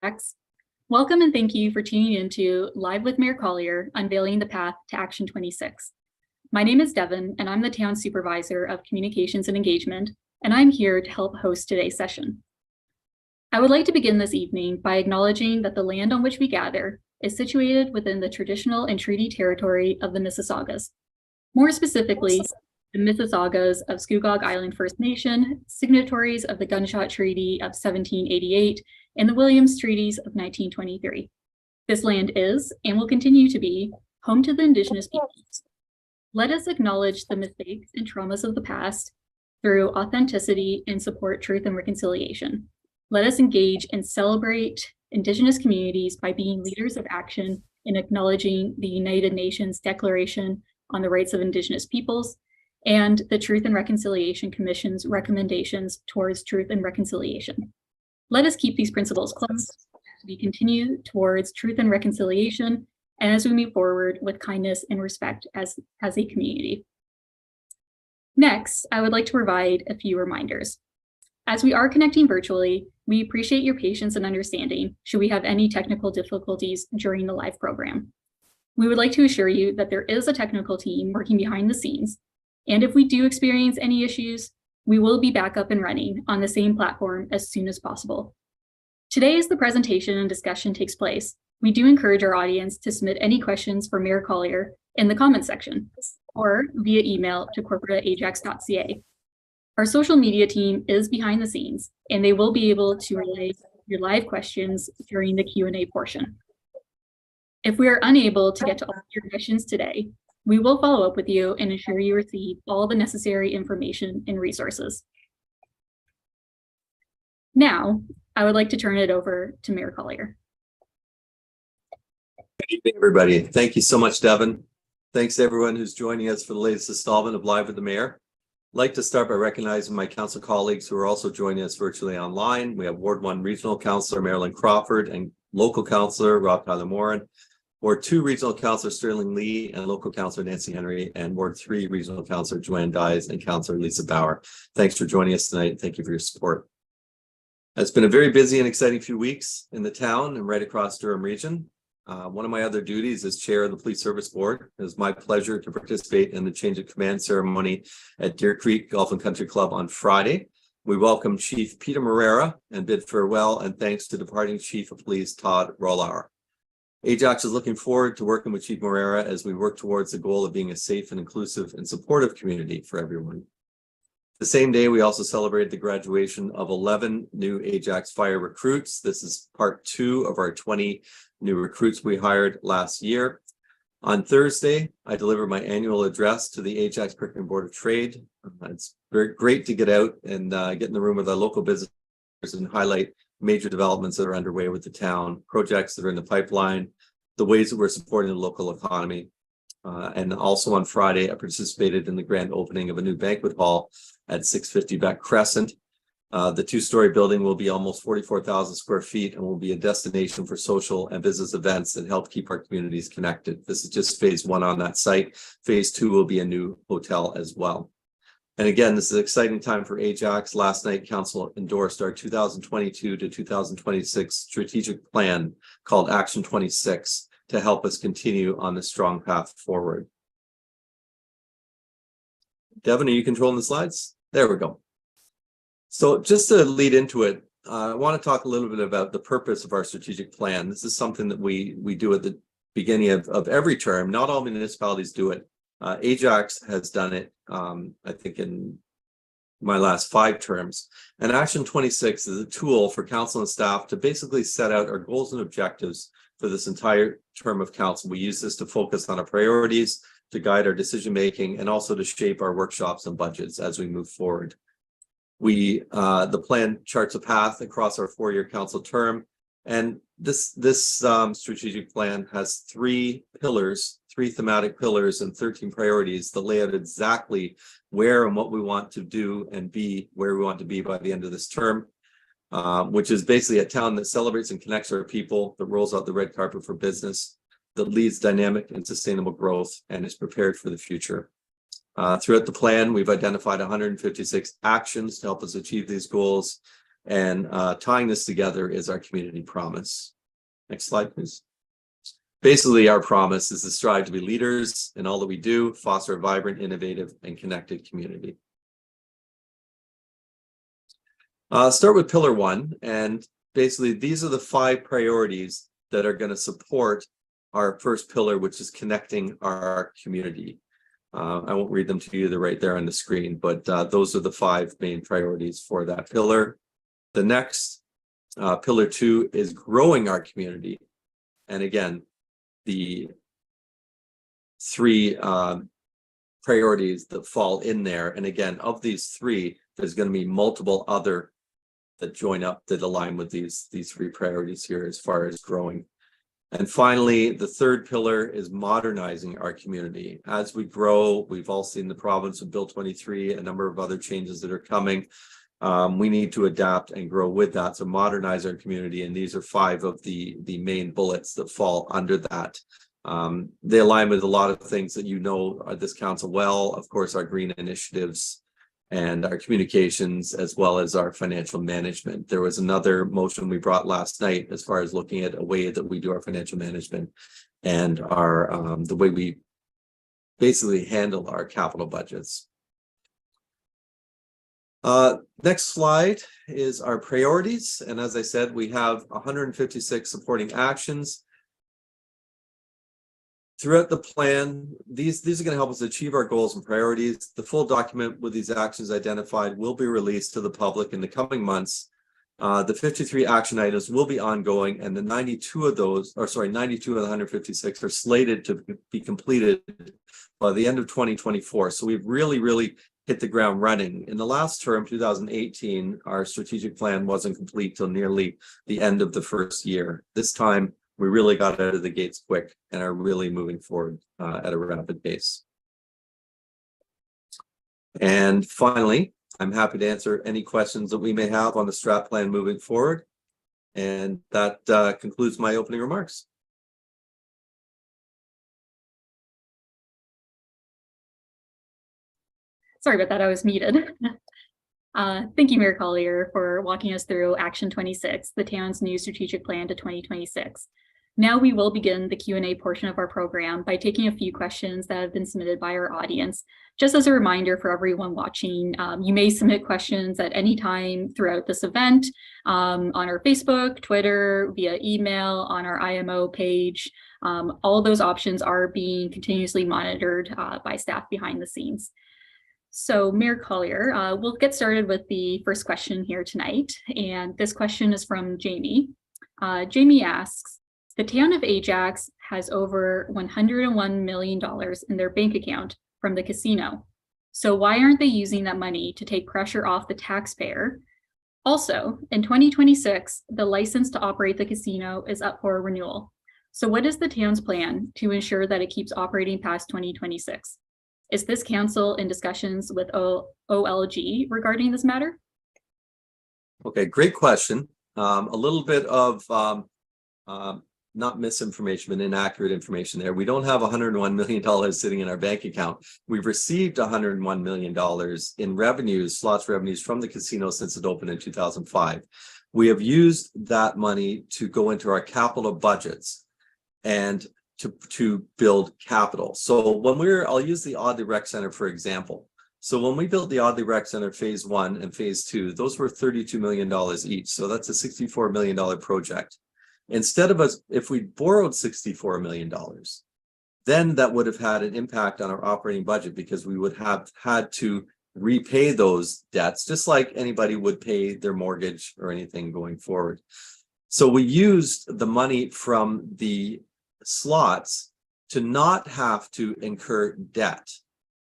Welcome and thank you for tuning into Live with Mayor Collier, Unveiling the Path to Action 26. My name is Devin, and I'm the Town Supervisor of Communications and Engagement, and I'm here to help host today's session. I would like to begin this evening by acknowledging that the land on which we gather is situated within the traditional and treaty territory of the Mississaugas. More specifically, the Mississaugas of Scugog Island First Nation, signatories of the Gunshot Treaty of 1788, and the Williams Treaties of 1923. This land is, and will continue to be, home to the Indigenous peoples. Let us acknowledge the mistakes and traumas of the past through authenticity and support truth and reconciliation. Let us engage and celebrate Indigenous communities by being leaders of action in acknowledging the United Nations Declaration on the Rights of Indigenous Peoples and the Truth and Reconciliation Commission's recommendations towards truth and reconciliation. Let us keep these principles close as we continue towards truth and reconciliation and as we move forward with kindness and respect as a community. Next, I would like to provide a few reminders. As we are connecting virtually, we appreciate your patience and understanding should we have any technical difficulties during the live program. We would like to assure you that there is a technical team working behind the scenes, and if we do experience any issues, we will be back up and running on the same platform as soon as possible. Today, as the presentation and discussion takes place, we do encourage our audience to submit any questions for Mayor Collier in the comments section or via email to corporate@ajax.ca. Our social media team is behind the scenes, and they will be able to relay your live questions during the Q&A portion. If we are unable to get to all of your questions today, we will follow up with you and ensure you receive all the necessary information and resources. Now, I would like to turn it over to Mayor Collier. Good evening, everybody. Thank you so much, Devin. Thanks to everyone who's joining us for the latest installment of Live with the Mayor. I'd like to start by recognizing my council colleagues who are also joining us virtually online. We have Ward 1 Regional Councillor Marilyn Crawford and Local Councillor Rob Tyler Moran, Ward 2 Regional Councillor Sterling Lee and Local Councillor Nancy Henry, and Ward 3 Regional Councillor Joanne Dyes and Councillor Lisa Bauer. Thanks for joining us tonight. Thank you for your support. It's been a very busy and exciting few weeks in the town and right across Durham region. One of my other duties as chair of the Police Service Board. It is my pleasure to participate in the change of command ceremony at Deer Creek Golf and Country Club on Friday. We welcome Chief Peter Morera and bid farewell and thanks to departing Chief of Police Todd Rollauer. Ajax is looking forward to working with Chief Morera as we work towards the goal of being a safe and inclusive and supportive community for everyone. The same day, we also celebrated the graduation of 11 new Ajax Fire recruits. This is part 2 of our 20 new recruits we hired last year. On Thursday, I delivered my annual address to the Ajax Pickering Board of Trade. It's very great to get out and get in the room with our local businesses and highlight major developments that are underway with the town, projects that are in the pipeline, the ways that we're supporting the local economy. And also on Friday, I participated in the grand opening of a new banquet hall at 650 Beck Crescent. The 2-story building will be almost 44,000 square feet and will be a destination for social and business events that help keep our communities connected. This is just phase 1 on that site. Phase 2 will be a new hotel as well. And again, this is an exciting time for Ajax. Last night, Council endorsed our 2022 to 2026 strategic plan called Action 26 to help us continue on this strong path forward. Devin, are you controlling the slides? There we go. So just to lead into it, I want to talk a little bit about the purpose of our strategic plan. This is something that we do at the beginning of every term. Not all municipalities do it. Ajax has done it, I think, in my last 5 terms. And Action 26 is a tool for council and staff to basically set out our goals and objectives for this entire term of council. We use this to focus on our priorities, to guide our decision making, and also to shape our workshops and budgets as we move forward. The plan charts a path across our 4-year council term, and this strategic plan has 3 pillars, 3 thematic pillars, and 13 priorities that lay out exactly where and what we want to do and be where we want to be by the end of this term, which is basically a town that celebrates and connects our people, that rolls out the red carpet for business, that leads dynamic and sustainable growth, and is prepared for the future. Throughout the plan, we've identified 156 actions to help us achieve these goals. And tying this together is our community promise. Next slide, please. Basically, our promise is to strive to be leaders in all that we do, foster a vibrant, innovative, and connected community. Start with pillar one, and basically these are the 5 priorities that are going to support our first pillar, which is connecting our community. I won't read them to you, they're right there on the screen, but those are the 5 main priorities for that pillar. The next, pillar 2, is growing our community. And again, the 3 priorities that fall in there. And again, of these 3, there's going to be multiple other that join up that align with these 3 priorities here as far as growing. And finally, the third pillar is modernizing our community. As we grow, we've all seen the province of Bill 23, a number of other changes that are coming. We need to adapt and grow with that, so modernize our community. And these are 5 of the main bullets that fall under that. They align with a lot of things that you know this council well, of course, our green initiatives and our communications, as well as our financial management. There was another motion we brought last night as far as looking at a way that we do our financial management and our the way we basically handle our capital budgets. Next slide is our priorities. And as I said, we have 156 supporting actions. Throughout the plan, these are going to help us achieve our goals and priorities. The full document with these actions identified will be released to the public in the coming months. The 53 action items will be ongoing, and the 92 of the 156 are slated to be completed by the end of 2024. So we've really hit the ground running. In the last term, 2018, our strategic plan wasn't complete till nearly the end of the first year. This time, we really got out of the gates quick and are really moving forward at a rapid pace. And finally, I'm happy to answer any questions that we may have on the strat plan moving forward. And that concludes my opening remarks. Sorry about that, I was muted. Thank you, Mayor Collier, for walking us through Action 26, the town's new strategic plan to 2026. Now we will begin the Q&A portion of our program by taking a few questions that have been submitted by our audience. Just as a reminder for everyone watching, you may submit questions at any time throughout this event on our Facebook, Twitter, via email, on our IMO page. All of those options are being continuously monitored by staff behind the scenes. So Mayor Collier, we'll get started with the first question here tonight. And this question is from Jamie. Jamie asks, the town of Ajax has over $101 million in their bank account from the casino. So why aren't they using that money to take pressure off the taxpayer? Also, in 2026, the license to operate the casino is up for renewal. So what is the town's plan to ensure that it keeps operating past 2026? Is this council in discussions with OLG regarding this matter? Okay, great question. A little bit of not misinformation, but inaccurate information there. We don't have $101 million sitting in our bank account. We've received $101 million in revenues, slots revenues from the casino since it opened in 2005. We have used that money to go into our capital budgets and to build capital. So when I'll use the Audley Rec Center, for example. So when we built the Audley Rec Center phase 1 and phase 2, those were $32 million each. So that's a $64 million project. Instead of us, if we borrowed $64 million, then that would have had an impact on our operating budget because we would have had to repay those debts, just like anybody would pay their mortgage or anything going forward. So we used the money from the slots to not have to incur debt.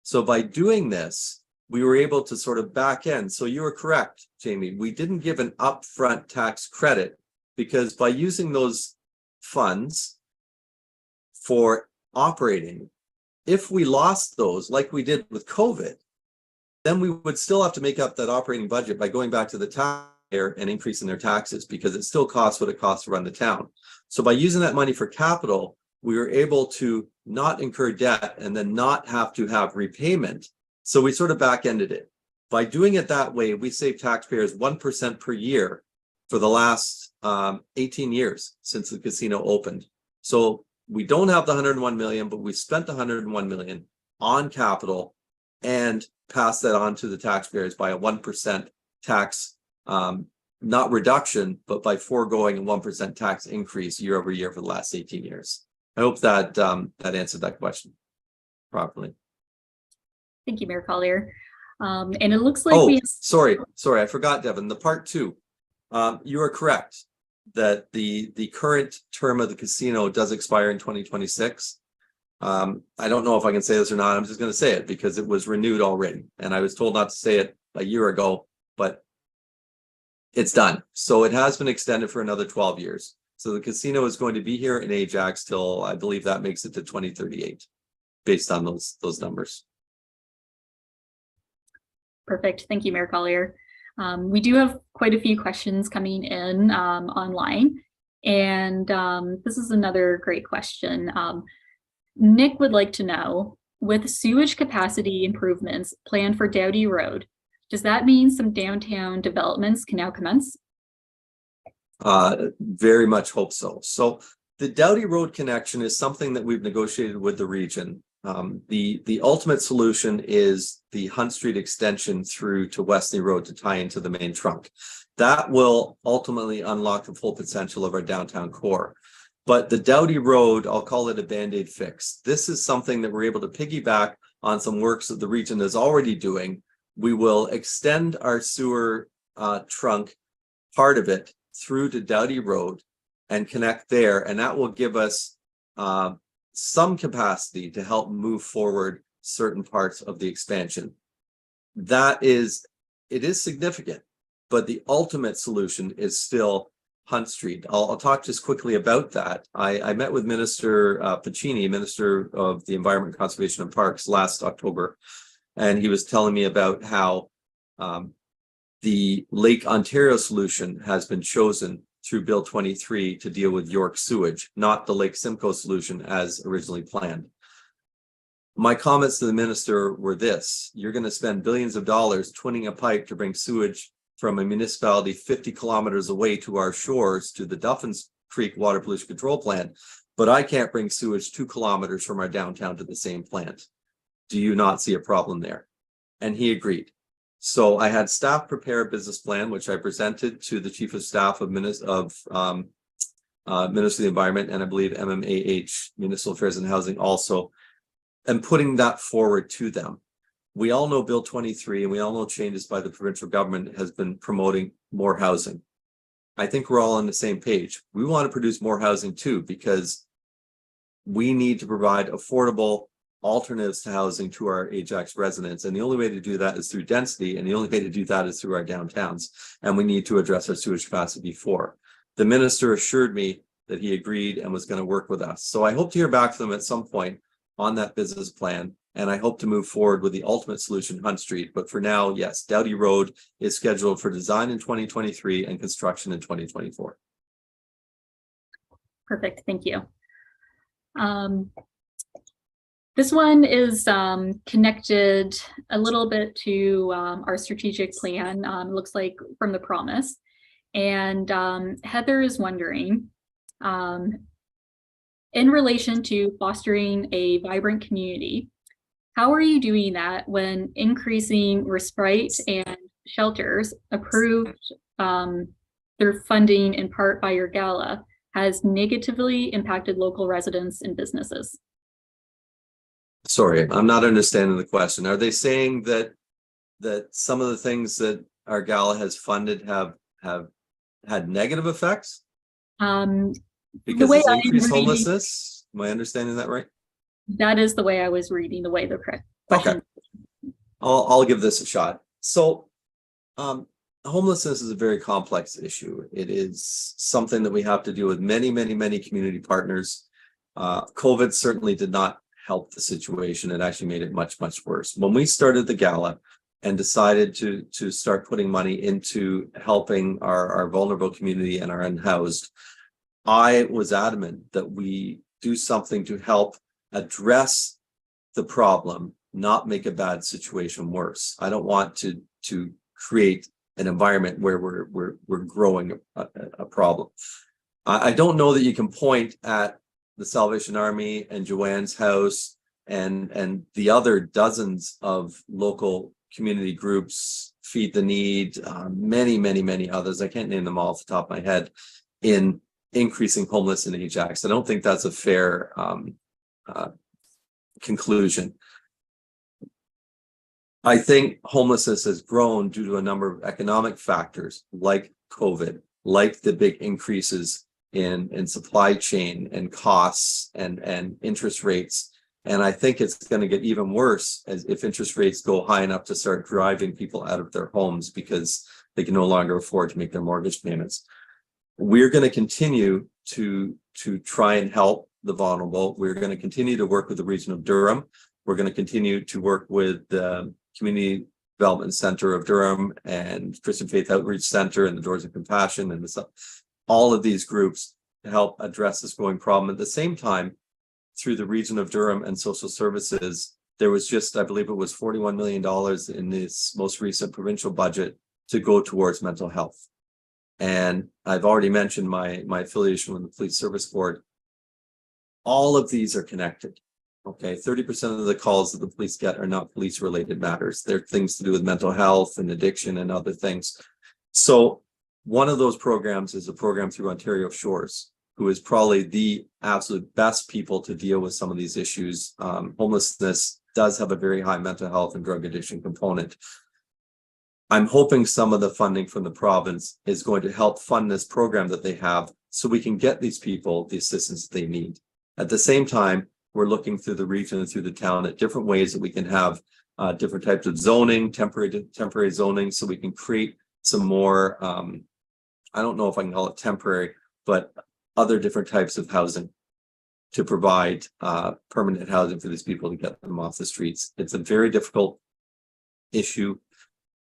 So by doing this, we were able to sort of back end. So you were correct, Jamie. We didn't give an upfront tax credit because by using those funds for operating, if we lost those like we did with COVID, then we would still have to make up that operating budget by going back to the taxpayer and increasing their taxes because it still costs what it costs to run the town. So by using that money for capital, we were able to not incur debt and then not have to have repayment. So we sort of back-ended it. By doing it that way, we save taxpayers 1% per year for the last 18 years since the casino opened. So we don't have the 101 million, but we spent the 101 million on capital and passed that on to the taxpayers by a 1% tax, not reduction, but by foregoing a 1% tax increase year over year for the last 18 years. I hope that that answered that question properly. Thank you, Mayor Collier. And it looks like we have... sorry, I forgot, Devin. The part two. You are correct that the current term of the casino does expire in 2026. I don't know if I can say this or not. I'm just going to say it because it was renewed already, and I was told not to say it a year ago, but it's done. So it has been extended for another 12 years. So the casino is going to be here in Ajax till, I believe that makes it to 2038, based on those numbers. Perfect. Thank you, Mayor Collier. We do have quite a few questions coming in online, and this is another great question. Nick would like to know, with sewage capacity improvements planned for Dowdy Road, does that mean some downtown developments can now commence? Very much hope so. So the Dowdy Road connection is something that we've negotiated with the region. The ultimate solution is the Hunt Street extension through to Wesley Road to tie into the main trunk. That will ultimately unlock the full potential of our downtown core. But the Dowdy Road, I'll call it a Band-Aid fix. This is something that we're able to piggyback on some works that the region is already doing. We will extend our sewer trunk, part of it, through to Dowdy Road and connect there, and that will give us some capacity to help move forward certain parts of the expansion. It is significant, but the ultimate solution is still Hunt Street. I'll talk just quickly about that. I met with Minister Piccini, Minister of the Environment, Conservation and Parks, last October, and he was telling me about how the Lake Ontario solution has been chosen through Bill 23 to deal with York sewage, not the Lake Simcoe solution as originally planned. My comments to the minister were this: you're going to spend billions of dollars twinning a pipe to bring sewage from a municipality 50 kilometers away to our shores to the Duffins Creek Water Pollution Control Plant, but I can't bring sewage 2 kilometers from our downtown to the same plant. Do you not see a problem there? And he agreed. So I had staff prepare a business plan, which I presented to the Chief of Staff of Minister of the Environment, and I believe MMAH, Municipal Affairs and Housing also, and putting that forward to them. We all know Bill 23, and we all know changes by the provincial government has been promoting more housing. I think we're all on the same page. We want to produce more housing too, because we need to provide affordable alternatives to housing to our Ajax residents. And the only way to do that is through density. And the only way to do that is through our downtowns. And we need to address our sewage capacity before. The minister assured me that he agreed and was going to work with us. So I hope to hear back from them at some point on that business plan. And I hope to move forward with the ultimate solution, Hunt Street. But for now, yes, Dowdy Road is scheduled for design in 2023 and construction in 2024. Perfect. Thank you. This one is connected a little bit to our strategic plan, looks like from the promise. And Heather is wondering, in relation to fostering a vibrant community, how are you doing that when increasing respite and shelters approved through funding in part by your gala has negatively impacted local residents and businesses? Sorry, I'm not understanding the question. Are they saying that some of the things that our gala has funded have had negative effects? Because it's increased homelessness? Am I understanding that right? That is the way I was reading the way the correct question. Okay. I'll give this a shot. So homelessness is a very complex issue. It is something that we have to deal with many community partners. COVID certainly did not help the situation. It actually made it much worse. When we started the gala and decided to start putting money into helping our vulnerable community and our unhoused, I was adamant that we do something to help address the problem, not make a bad situation worse. I don't want to to create an environment where we're growing a problem. I don't know that you can point at the Salvation Army and Joanne's House and the other dozens of local community groups, Feed the Need, many others. I can't name them all off the top of my head, in increasing homeless in Ajax. I don't think that's a fair conclusion. I think homelessness has grown due to a number of economic factors like COVID, like the big increases in supply chain and costs and interest rates. And I think it's going to get even worse as if interest rates go high enough to start driving people out of their homes because they can no longer afford to make their mortgage payments. We're going to continue to try and help the vulnerable. We're going to continue to work with the region of Durham. We're going to continue to work with the Community Development Center of Durham and Christian Faith Outreach Center and the Doors of Compassion and all of these groups to help address this growing problem. At the same time, through the region of Durham and social services, there was just, I believe it was $41 million in this most recent provincial budget to go towards mental health. And I've already mentioned my affiliation with the Police Service Board. All of these are connected. Okay, 30% of the calls that the police get are not police related matters. They're things to do with mental health and addiction and other things. So one of those programs is a program through Ontario Shores, who is probably the absolute best people to deal with some of these issues. Homelessness does have a very high mental health and drug addiction component. I'm hoping some of the funding from the province is going to help fund this program that they have so we can get these people the assistance they need. At the same time, we're looking through the region and through the town at different ways that we can have different types of zoning, temporary zoning, so we can create some more, I don't know if I can call it temporary, but other different types of housing to provide permanent housing for these people to get them off the streets. It's a very difficult issue.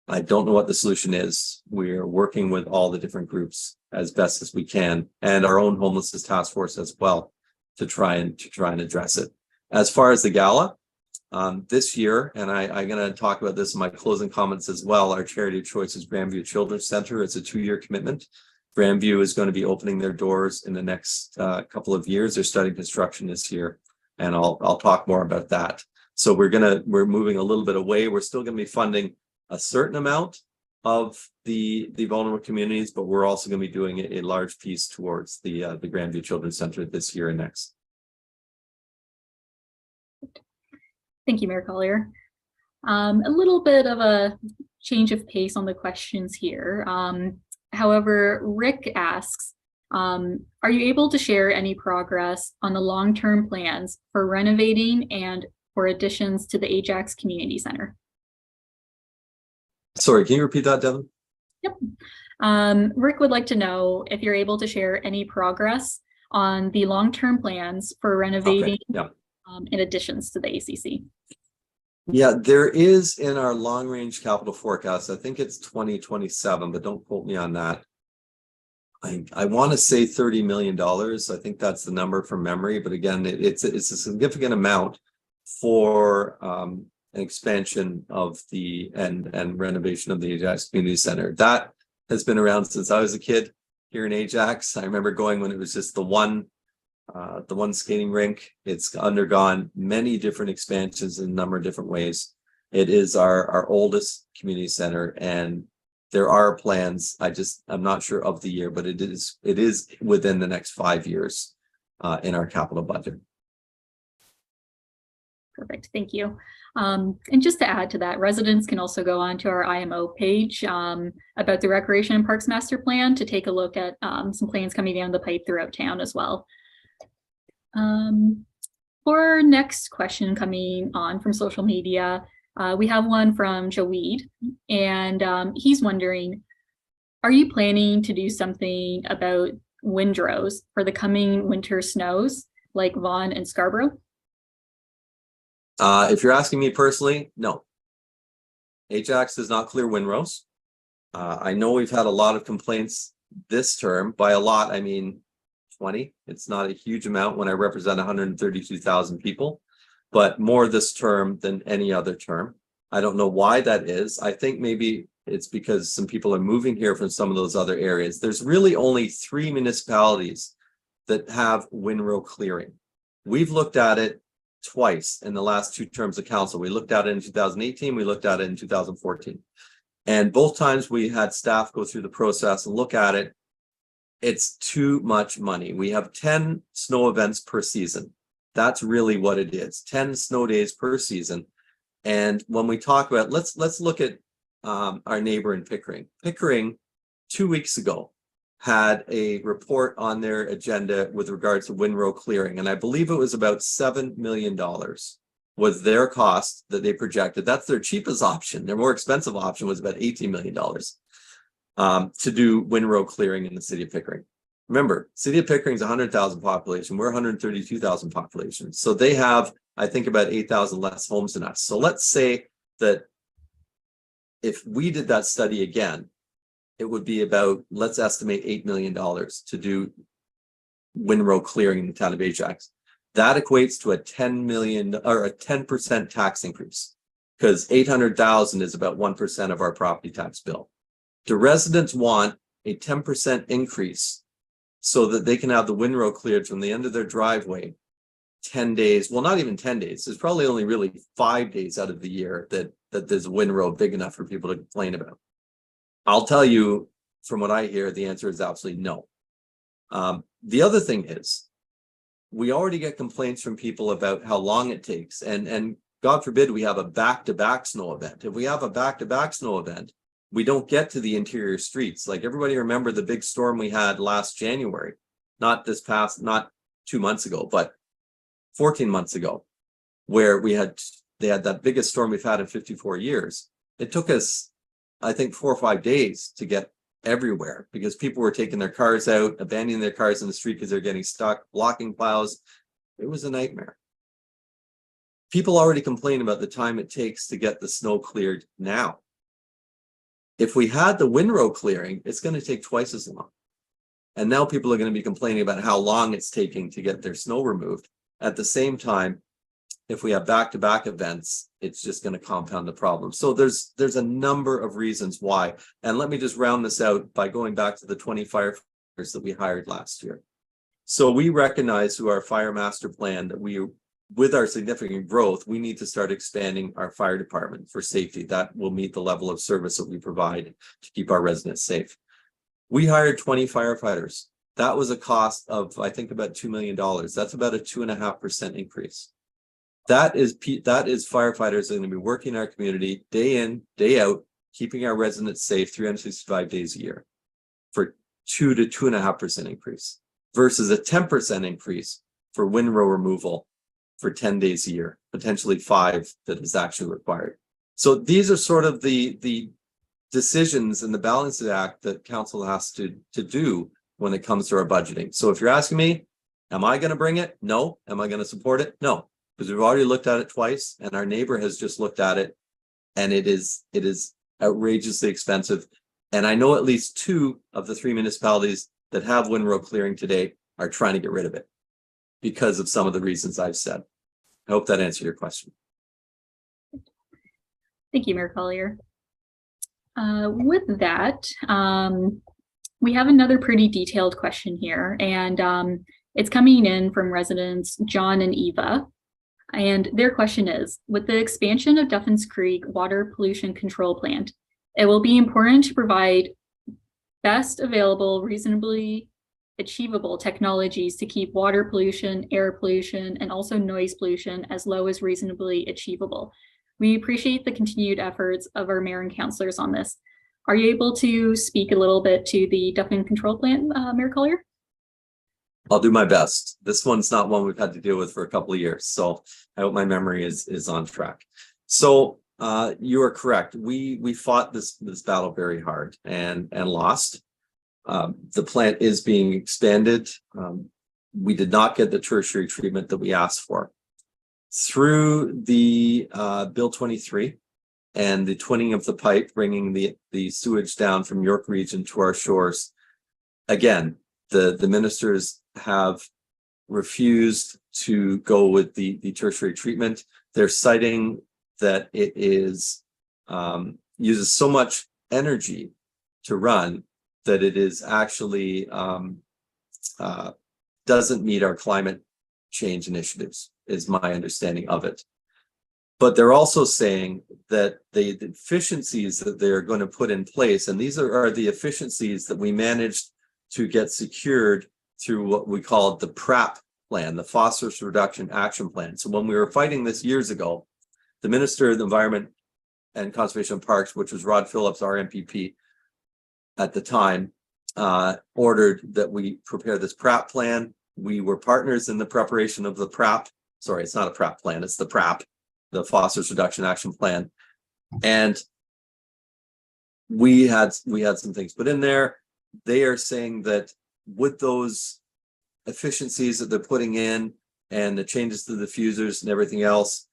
I don't know what the solution is. We're working with all the different groups as best as we can, and our own homelessness task force as well, to try and address it. As far as the gala, this year, and I'm going to talk about this in my closing comments as well, our charity of choice is Grandview Children's Center. It's a 2-year commitment. Grandview is going to be opening their doors in the next couple of years. They're starting construction this year, and I'll talk more about that. So we're moving a little bit away. We're still going to be funding a certain amount of the vulnerable communities, but we're also going to be doing a large piece towards the Grandview Children's Center this year and next. Thank you, Mayor Collier. A little bit of a change of pace on the questions here. However, Rick asks, are you able to share any progress on the long-term plans for renovating and for additions to the Ajax Community Center? Sorry, can you repeat that, Devin? Yep. Rick would like to know if you're able to share any progress on the long-term plans for renovating in additions to the ACC. Yeah, there is in our long-range capital forecast. I think it's 2027, but don't quote me on that. I want to say $30 million. I think that's the number from memory, but again, it's a significant amount for an expansion of the and renovation of the Ajax Community Center. That has been around since I was a kid here in Ajax. I remember going when it was just the one skating rink. It's undergone many different expansions in a number of different ways. It is our oldest community center, and there are plans. I'm not sure of the year, but it is within the next 5 years in our capital budget. Perfect, thank you. And just to add to that, residents can also go on to our IMO page about the Recreation and Parks Master Plan to take a look at some plans coming down the pipe throughout town as well. For our next question coming on from social media, we have one from Joe Weed, and he's wondering, are you planning to do something about windrows for the coming winter snows like Vaughan and Scarborough? If you're asking me personally, no. Ajax does not clear windrows. I know we've had a lot of complaints this term. By a lot, I mean 20. It's not a huge amount when I represent 132,000 people, but more this term than any other term. I don't know why that is. I think maybe it's because some people are moving here from some of those other areas. There's really only 3 municipalities that have windrow clearing. We've looked at it twice in the last 2 terms of council. We looked at it in 2018, we looked at it in 2014. And both times we had staff go through the process and look at it. It's too much money. We have 10 snow events per season. That's really what it is. 10 snow days per season. And when we talk about, let's look at our neighbor in Pickering. Pickering 2 weeks ago had a report on their agenda with regards to windrow clearing. And I believe it was about $7 million was their cost that they projected. That's their cheapest option. Their more expensive option was about $18 million to do windrow clearing in the city of Pickering. Remember, city of Pickering is 100,000 population. We're 132,000 population. So they have, I think, about 8,000 less homes than us. So let's say that if we did that study again, it would be about, let's estimate $8 million to do windrow clearing in the town of Ajax. That equates to a 10 million or a 10% tax increase, because 800,000 is about 1% of our property tax bill. Do residents want a 10% increase so that they can have the windrow cleared from the end of their driveway 10 days? Well, not even 10 days. There's probably only really 5 days out of the year that there's a windrow big enough for people to complain about. I'll tell you, from what I hear, the answer is absolutely no. The other thing is, we already get complaints from people about how long it takes, and God forbid we have a back-to-back snow event. If we have a back-to-back snow event, we don't get to the interior streets. Like, everybody remember the big storm we had last January, not 2 months ago, but 14 months ago, where they had that biggest storm we've had in 54 years. It took us, I think, 4 or 5 days to get everywhere because people were taking their cars out, abandoning their cars in the street because they're getting stuck, blocking plows. It was a nightmare. People already complain about the time it takes to get the snow cleared now. If we had the windrow clearing, it's going to take twice as long. And now people are going to be complaining about how long it's taking to get their snow removed. At the same time, if we have back-to-back events, it's just going to compound the problem. So there's a number of reasons why. And let me just round this out by going back to the 20 firefighters that we hired last year. So we recognize through our fire master plan that with our significant growth, we need to start expanding our fire department for safety. That will meet the level of service that we provide to keep our residents safe. We hired 20 firefighters. That was a cost of, I think, about $2 million. That's about a 2.5% increase. That is firefighters that are going to be working in our community day in, day out, keeping our residents safe 365 days a year for 2 to 2.5% increase versus a 10% increase for windrow removal for 10 days a year, potentially 5 that is actually required. So these are sort of the decisions in the balancing act that council has to do when it comes to our budgeting. So if you're asking me, am I going to bring it? No. Am I going to support it? No. Because we've already looked at it twice, and our neighbor has just looked at it, and it is outrageously expensive. And I know at least 2 of the 3 municipalities that have windrow clearing today are trying to get rid of it because of some of the reasons I've said. I hope that answered your question. Thank you, Mayor Collier. With that, we have another pretty detailed question here, and it's coming in from residents John and Eva. And their question is, with the expansion of Duffins Creek Water Pollution Control Plant, it will be important to provide best available, reasonably achievable technologies to keep water pollution, air pollution, and also noise pollution as low as reasonably achievable. We appreciate the continued efforts of our mayor and councilors on this. Are you able to speak a little bit to the Duffin Control Plant, Mayor Collier? I'll do my best. This one's not one we've had to deal with for a couple of years, so I hope my memory is on track. So you are correct. We fought this battle very hard and lost. The plant is being expanded. We did not get the tertiary treatment that we asked for. Through the Bill 23 and the twinning of the pipe, bringing the sewage down from York Region to our shores, again, the ministers have refused to go with the tertiary treatment. They're citing that it is uses so much energy to run that it is actually doesn't meet our climate change initiatives, is my understanding of it. But they're also saying that the efficiencies that they're going to put in place, and these are the efficiencies that we managed to get secured through what we call the PRAP plan, the Phosphorus Reduction Action Plan. So when we were fighting this years ago, the Minister of the Environment and Conservation of Parks, which was Rod Phillips, our MPP at the time, ordered that we prepare this PRAP plan. We were partners in the preparation of the PRAP. Sorry, it's not a PRAP plan, it's the PRAP, the Phosphorus Reduction Action Plan. And we had some things put in there. They are saying that with those efficiencies that they're putting in and the changes to the diffusers and everything else,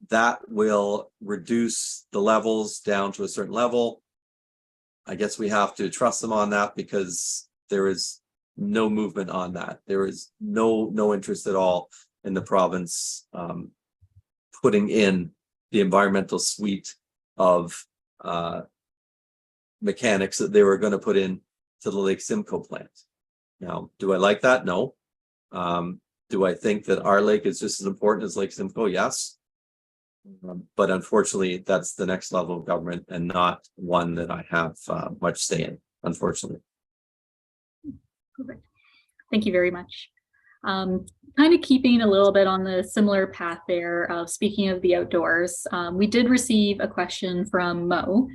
that will reduce the levels down to a certain level. I guess we have to trust them on that because there is no movement on that. There is no interest at all in the province putting in the environmental suite of mechanics that they were going to put in to the Lake Simcoe plant. Now, do I like that? No. Do I think that our lake is just as important as Lake Simcoe? Yes. But unfortunately, that's the next level of government and not one that I have much say in, unfortunately. Perfect. Thank you very much. Kind of keeping a little bit on the similar path there of speaking of the outdoors, we did receive a question from Mo,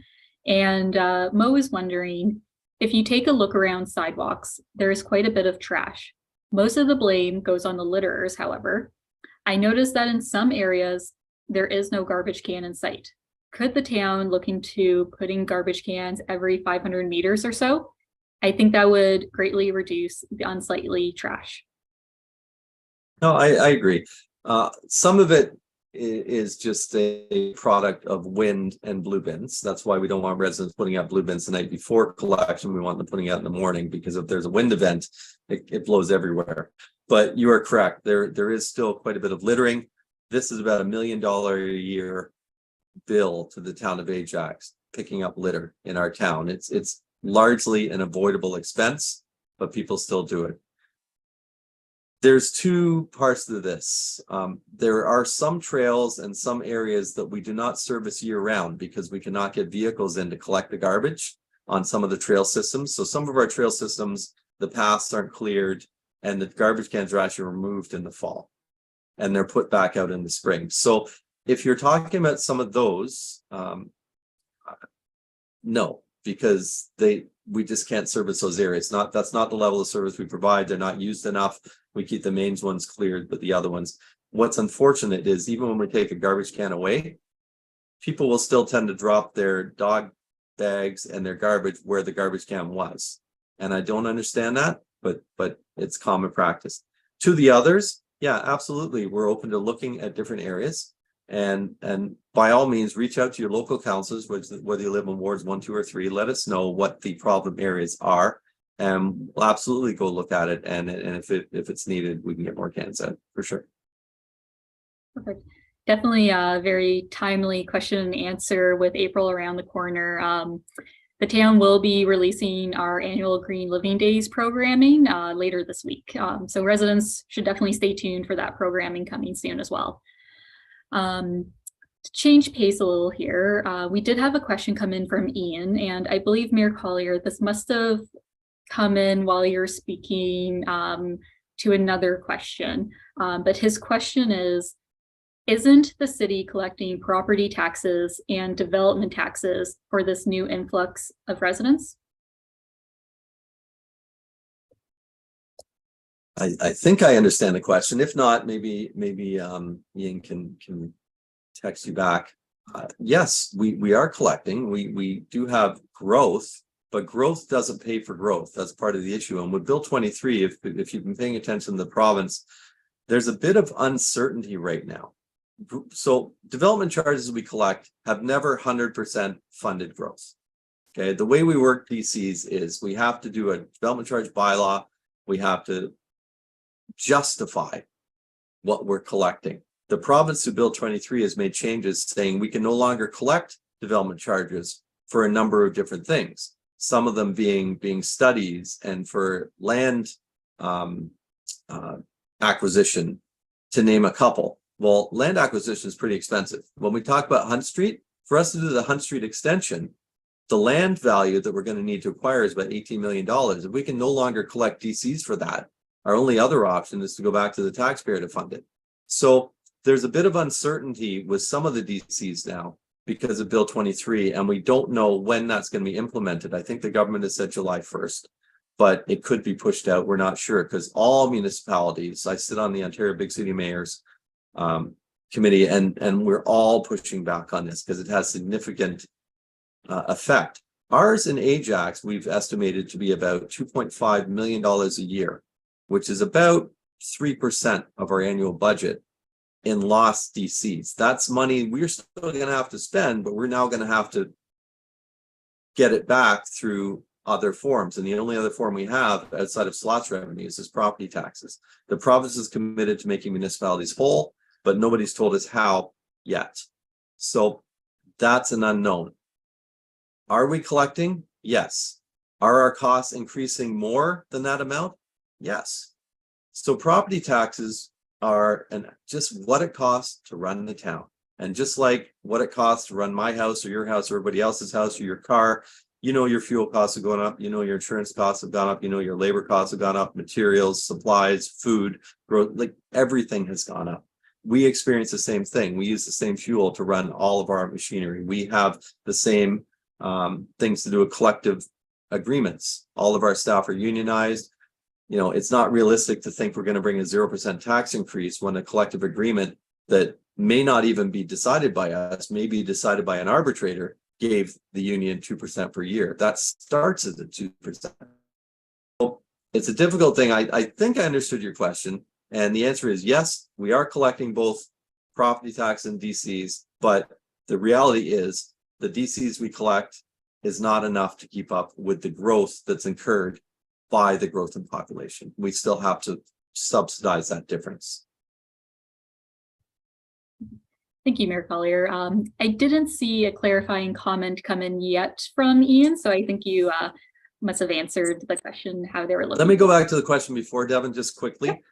and Mo is wondering, if you take a look around sidewalks, there is quite a bit of trash. Most of the blame goes on the litterers, however. I noticed that in some areas, there is no garbage can in sight. Could the town look into putting garbage cans every 500 meters or so? I think that would greatly reduce the unsightly trash. No, I agree. Some of it is just a product of wind and blue bins. That's why we don't want residents putting out blue bins the night before collection. We want them putting out in the morning, because if there's a wind event, it blows everywhere. But you are correct. There is still quite a bit of littering. This is about $1 million a year bill to the town of Ajax picking up litter in our town. It's largely an avoidable expense, but people still do it. There's two parts to this. There are some trails and some areas that we do not service year round because we cannot get vehicles in to collect the garbage on some of the trail systems. So some of our trail systems, the paths aren't cleared and the garbage cans are actually removed in the fall and they're put back out in the spring. So if you're talking about some of those, no, because we just can't service those areas. That's not the level of service we provide. They're not used enough. We keep the main ones cleared, but the other ones. What's unfortunate is even when we take a garbage can away, people will still tend to drop their dog bags and their garbage where the garbage can was. And I don't understand that, but it's common practice. To the others, yeah, absolutely. We're open to looking at different areas. And by all means, reach out to your local councils, whether you live in wards 1, 2, or 3. Let us know what the problem areas are, and we'll absolutely go look at it. And if it's needed, we can get more cans out for sure. Perfect. Definitely a very timely question and answer with April around the corner. The town will be releasing our annual Green Living Days programming later this week. So residents should definitely stay tuned for that programming coming soon as well. To change pace a little here, we did have a question come in from Ian, and I believe Mayor Collier, this must have come in while you're speaking to another question. But his question is, isn't the city collecting property taxes and development taxes for this new influx of residents? I think I understand the question. If not, maybe Ian can text you back. Yes, we are collecting. We do have growth, but growth doesn't pay for growth. That's part of the issue. And with Bill 23, if you've been paying attention to the province, there's a bit of uncertainty right now. So development charges we collect have never 100% funded growth. Okay, the way we work DCs is we have to do a development charge bylaw. We have to justify what we're collecting. The province through Bill 23 has made changes saying we can no longer collect development charges for a number of different things. Some of them being studies and for land acquisition, to name a couple. Well, land acquisition is pretty expensive. When we talk about Hunt Street, for us to do the Hunt Street extension, the land value that we're going to need to acquire is about $18 million. If we can no longer collect DCs for that, our only other option is to go back to the taxpayer to fund it. So there's a bit of uncertainty with some of the DCs now because of Bill 23, and we don't know when that's going to be implemented. I think the government has said July 1st, but it could be pushed out. We're not sure because all municipalities, I sit on the Ontario Big City Mayors committee, and we're all pushing back on this because it has significant effect. Ours in Ajax, we've estimated to be about $2.5 million a year, which is about 3% of our annual budget in lost DCs. That's money we're still going to have to spend, but we're now going to have to get it back through other forms. And the only other form we have outside of slots revenues is property taxes. The province is committed to making municipalities whole, but nobody's told us how yet. So that's an unknown. Are we collecting? Yes. Are our costs increasing more than that amount? Yes. So property taxes are just what it costs to run the town. And just like what it costs to run my house or your house or everybody else's house or your car, you know, your fuel costs have gone up, you know, your insurance costs have gone up, you know, your labor costs have gone up, materials, supplies, food, growth, like everything has gone up. We experience the same thing. We use the same fuel to run all of our machinery. We have the same things to do with collective agreements. All of our staff are unionized. You know, it's not realistic to think we're going to bring a 0% tax increase when a collective agreement that may not even be decided by us, may be decided by an arbitrator, gave the union 2% per year. That starts at the 2%. So it's a difficult thing. I think I understood your question. And the answer is yes, we are collecting both property tax and DCs, but the reality is the DCs we collect is not enough to keep up with the growth that's incurred by the growth in population. We still have to subsidize that difference. Thank you, Mayor Collier. I didn't see a clarifying comment come in yet from Ian, so I think you must have answered the question how they were looking. Let me go back to the question before, Devin, just quickly. Yep.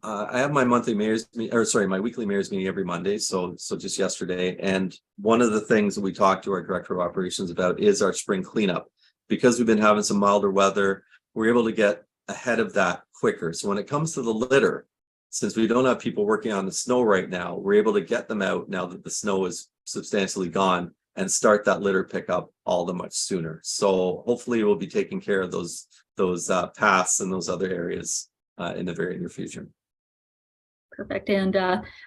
I have my monthly mayor's my weekly mayor's meeting every Monday. So just yesterday. And one of the things that we talked to our director of operations about is our spring cleanup. Because we've been having some milder weather, we're able to get ahead of that quicker. So when it comes to the litter, since we don't have people working on the snow right now, we're able to get them out now that the snow is substantially gone and start that litter pickup all the much sooner. So hopefully we'll be taking care of those paths and those other areas in the very near future. Perfect. And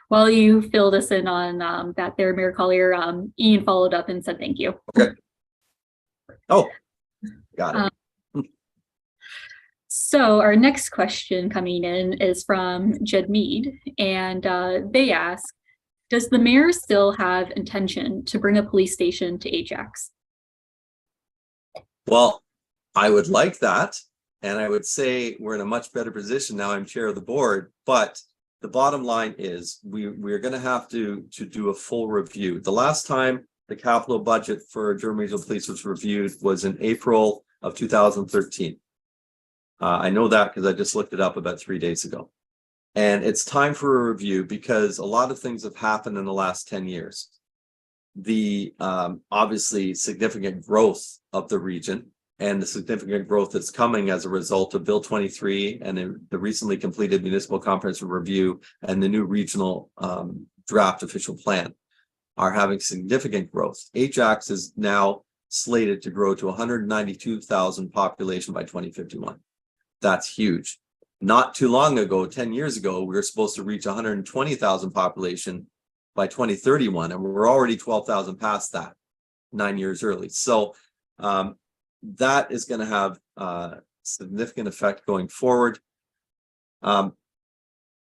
while you filled us in on that there, Mayor Collier, Ian followed up and said thank you. Okay. Oh, got it. So our next question coming in is from Jed Mead, and they ask, does the mayor still have intention to bring a police station to Ajax? Well, I would like that. And I would say we're in a much better position now. I'm chair of the board, but the bottom line is we're going to have to do a full review. The last time the capital budget for Durham Regional Police was reviewed was in April of 2013. I know that because I just looked it up about 3 days ago. And it's time for a review because a lot of things have happened in the last 10 years. The obviously significant growth of the region and the significant growth that's coming as a result of Bill 23 and the recently completed municipal comprehensive review and the new regional draft official plan are having significant growth. Ajax is now slated to grow to 192,000 population by 2051. That's huge. Not too long ago, 10 years ago, we were supposed to reach 120,000 population by 2031, and we're already 12,000 past that 9 years early. So that is going to have a significant effect going forward.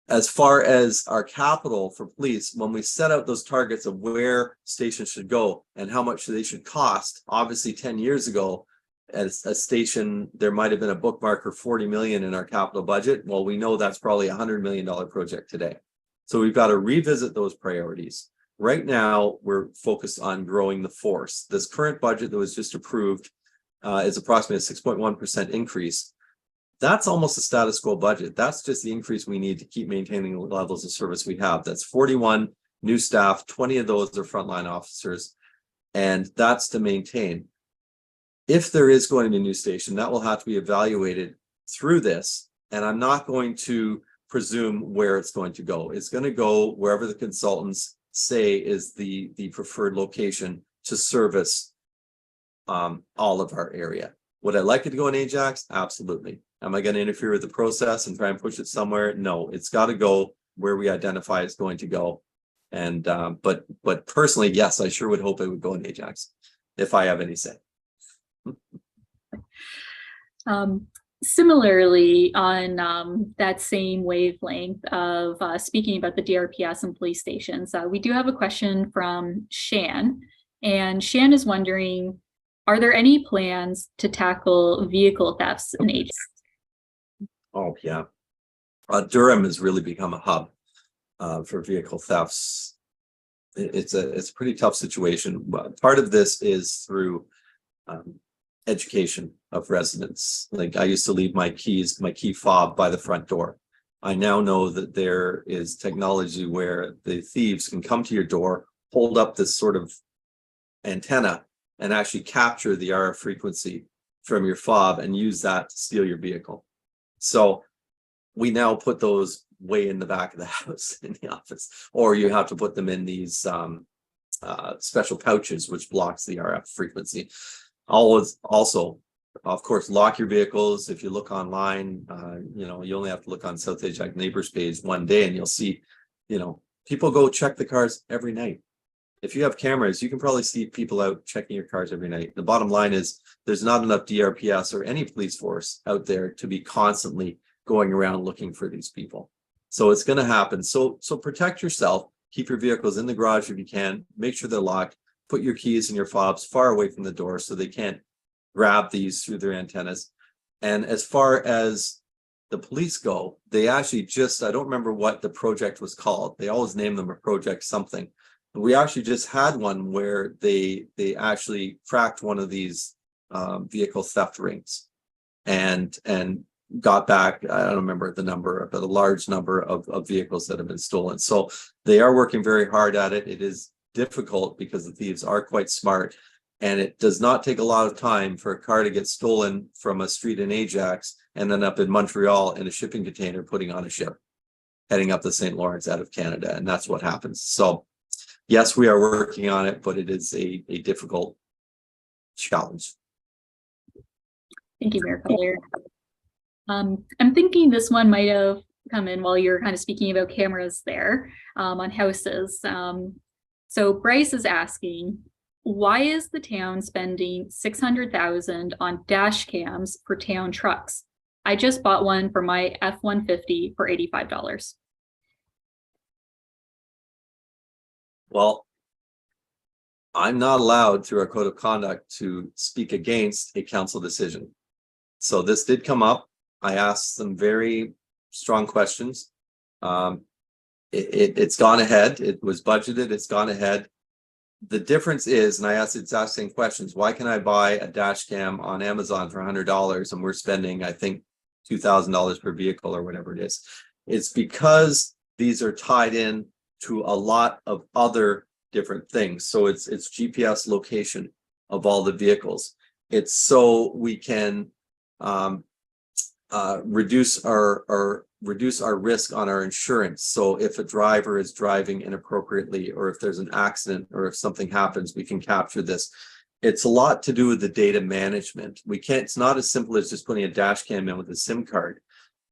As far as our capital for police, when we set out those targets of where stations should go and how much they should cost, obviously 10 years ago, as a station, there might have been a bookmark for 40 million in our capital budget. Well, we know that's probably $100 million project today. So we've got to revisit those priorities. Right now, we're focused on growing the force. This current budget that was just approved is approximately a 6.1% increase. That's almost a status quo budget. That's just the increase we need to keep maintaining the levels of service we have. That's 41 new staff, 20 of those are frontline officers, and that's to maintain. If there is going to be a new station, that will have to be evaluated through this, and I'm not going to presume where it's going to go. It's going to go wherever the consultants say is the preferred location to service all of our area. Would I like it to go in Ajax? Absolutely. Am I going to interfere with the process and try and push it somewhere? No, it's got to go where we identify it's going to go. And but personally, yes, I sure would hope it would go in Ajax if I have any say. Similarly, on that same wavelength of speaking about the DRPS and police stations, we do have a question from Shan, and Shan is wondering, are there any plans to tackle vehicle thefts in Ajax? Oh yeah, Durham has really become a hub for vehicle thefts. It's a pretty tough situation. Part of this is through education of residents. Like, I used to leave my key fob by the front door. I now know that there is technology where the thieves can come to your door, hold up this sort of antenna, and actually capture the RF frequency from your fob and use that to steal your vehicle. So we now put those way in the back of the house in the office, or you have to put them in these special pouches which blocks the RF frequency. Always also, of course, lock your vehicles. If you look online, you know, you only have to look on South Ajax Neighbors page one day and you'll see, you know, people go check the cars every night. If you have cameras, you can probably see people out checking your cars every night. The bottom line is there's not enough DRPS or any police force out there to be constantly going around looking for these people. So it's going to happen. So protect yourself. Keep your vehicles in the garage if you can. Make sure they're locked. Put your keys and your fobs far away from the door so they can't grab these through their antennas. And as far as the police go, they actually just, I don't remember what the project was called. They always name them a project something. We actually just had one where they actually cracked one of these vehicle theft rings and got back, I don't remember the number, but a large number of vehicles that have been stolen. So they are working very hard at it. It is difficult because the thieves are quite smart, and it does not take a lot of time for a car to get stolen from a street in Ajax and then up in Montreal in a shipping container putting on a ship heading up the St. Lawrence out of Canada, and that's what happens. So yes, we are working on it, but it is a difficult challenge. Thank you, Mayor Collier. I'm thinking this one might have come in while you're kind of speaking about cameras there on houses. So Bryce is asking, why is the town spending $600,000 on dash cams for town trucks? I just bought one for my F-150 for $85. Well, I'm not allowed through our code of conduct to speak against a council decision. So this did come up. I asked some very strong questions. It's gone ahead. It was budgeted. It's gone ahead. The difference is, and I asked the exact same questions, why can I buy a dash cam on Amazon for $100 and we're spending, I think, $2,000 per vehicle or whatever it is? It's because these are tied in to a lot of other different things. So it's GPS location of all the vehicles. It's so we can reduce our risk on our insurance. So if a driver is driving inappropriately, or if there's an accident, or if something happens, we can capture this. It's a lot to do with the data management. We can't, it's not as simple as just putting a dash cam in with a SIM card.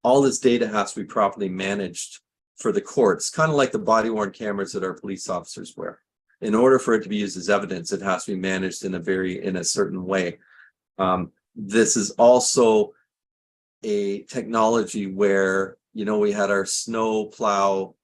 All this data has to be properly managed for the courts, kind of like the body-worn cameras that our police officers wear. In order for it to be used as evidence, it has to be managed in a certain way. This is also a technology where, you know, we had our snow plow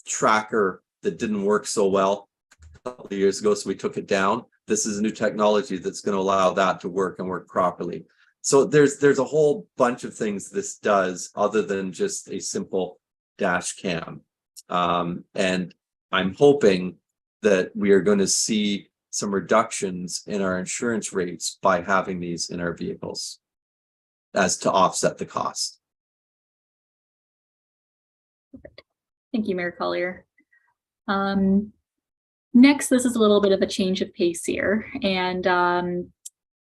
tracker that didn't work so well a couple of years ago, so we took it down. This is a new technology that's going to allow that to work and work properly. So there's a whole bunch of things this does other than just a simple dash cam. And I'm hoping that we are going to see some reductions in our insurance rates by having these in our vehicles as to offset the cost. Thank you, Mayor Collier. Next, this is a little bit of a change of pace here. And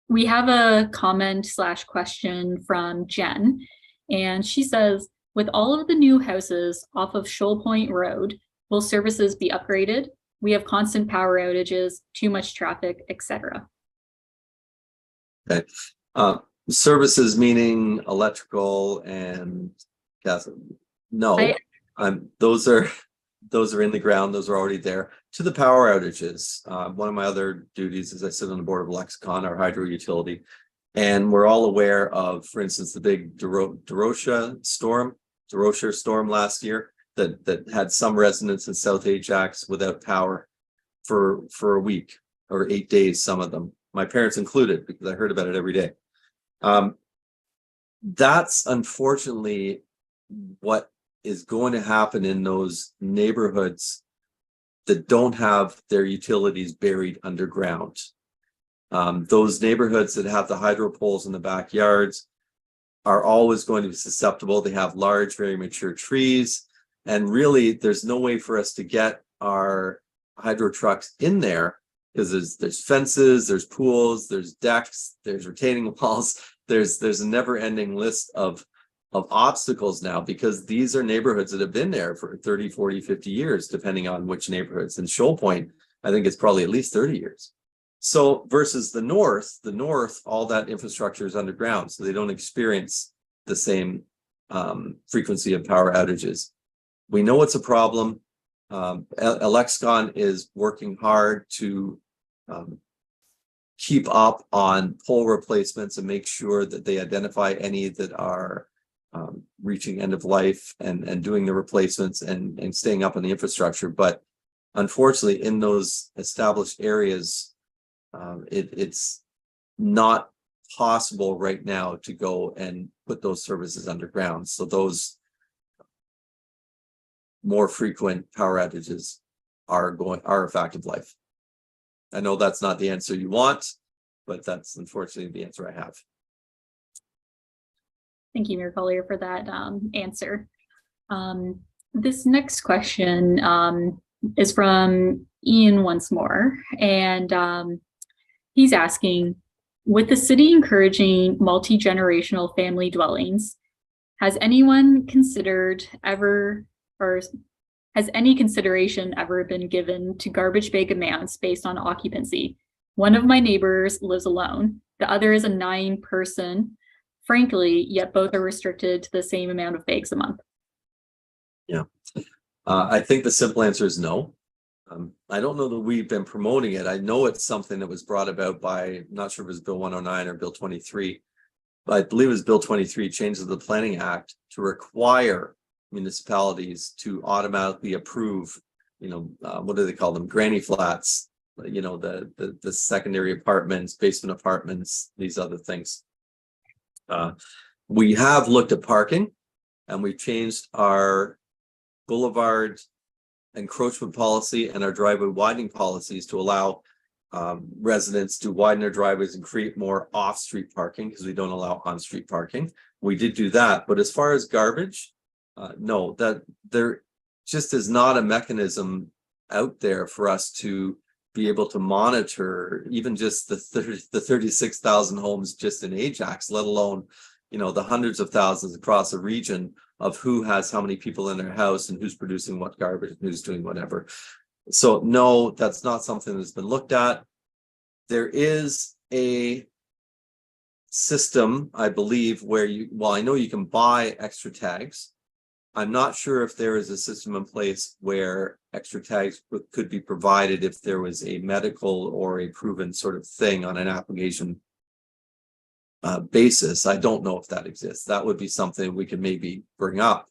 we have a comment / question from Jen. And she says, with all of the new houses off of Shoal Point Road, will services be upgraded? We have constant power outages, too much traffic, etc. Okay. Services meaning electrical and gas? No, those are in the ground. Those are already there. To the power outages, one of my other duties is I sit on the board of Lexicon, our hydro utility, and we're all aware of, for instance, the big Derosha storm last year that had some residents in South Ajax without power for a week or 8 days, some of them, my parents included, because I heard about it every day. That's unfortunately what is going to happen in those neighborhoods that don't have their utilities buried underground. Those neighborhoods that have the hydro poles in the backyards are always going to be susceptible. They have large, very mature trees. And really, there's no way for us to get our hydro trucks in there because there's fences, there's pools, there's decks, there's retaining walls. There's a never-ending list of obstacles now, because these are neighborhoods that have been there for 30, 40, 50 years, depending on which neighborhoods. In Shoal Point, I think it's probably at least 30 years. So versus the north, all that infrastructure is underground, so they don't experience the same frequency of power outages. We know it's a problem. Lexicon is working hard to keep up on pole replacements and make sure that they identify any that are reaching end of life and doing the replacements and staying up on the infrastructure. But unfortunately, in those established areas, it's not possible right now to go and put those services underground. So those more frequent power outages are a fact of life. I know that's not the answer you want, but that's unfortunately the answer I have. Thank you, Mayor Collier, for that answer. This next question is from Ian once more, and he's asking, with the city encouraging multi-generational family dwellings, has anyone considered ever, or has any consideration ever been given to garbage bag amounts based on occupancy? One of my neighbors lives alone. The other is a 9-person. Frankly, yet both are restricted to the same amount of bags a month. Yeah, I think the simple answer is no. I don't know that we've been promoting it. I know it's something that was brought about by, I'm not sure if it was Bill 109 or Bill 23, but I believe it was Bill 23, changes the Planning Act to require municipalities to automatically approve, what do they call them? Granny flats, the secondary apartments, basement apartments, these other things. We have looked at parking, and we've changed our boulevard encroachment policy and our driveway widening policies to allow residents to widen their driveways and create more off-street parking, because we don't allow on-street parking. We did do that, but as far as garbage, no, that there just is not a mechanism out there for us to be able to monitor even just the 36,000 homes just in Ajax, let alone, the hundreds of thousands across a region of who has how many people in their house and who's producing what garbage and who's doing whatever. So no, that's not something that's been looked at. There is a system, I believe, where I know you can buy extra tags. I'm not sure if there is a system in place where extra tags could be provided if there was a medical or a proven sort of thing on an application basis. I don't know if that exists. That would be something we could maybe bring up.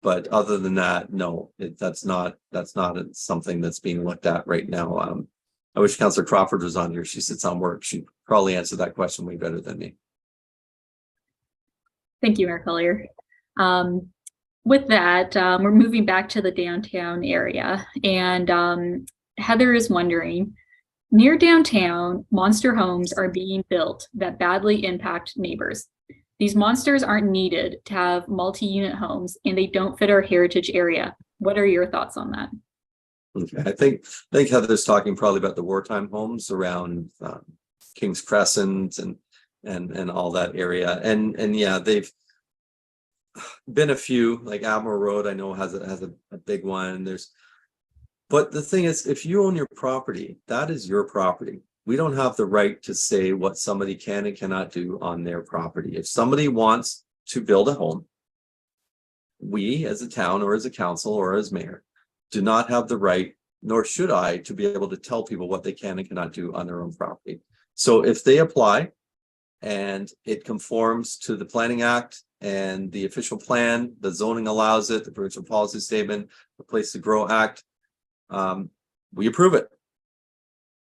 But other than that, no, that's not something that's being looked at right now. I wish Councillor Crawford was on here. She sits on work. She'd probably answer that question way better than me. Thank you, Mayor Collier. with that, we're moving back to the downtown area, and Heather is wondering, near downtown, monster homes are being built that badly impact neighbors. These monsters aren't needed to have multi-unit homes, and they don't fit our heritage area. What are your thoughts on that? Okay, I think Heather's talking probably about the wartime homes around King's Crescent and all that area, and yeah, they've been a few, like Admiral Road, I know has a big one. But the thing is, if you own your property, that is your property. We don't have the right to say what somebody can and cannot do on their property. If somebody wants to build a home, we as a town or as a council or as mayor do not have the right, nor should I, to be able to tell people what they can and cannot do on their own property. So if they apply and it conforms to the Planning Act and the official plan, the zoning allows it, the provincial policy statement, the Place to Grow Act, we approve it.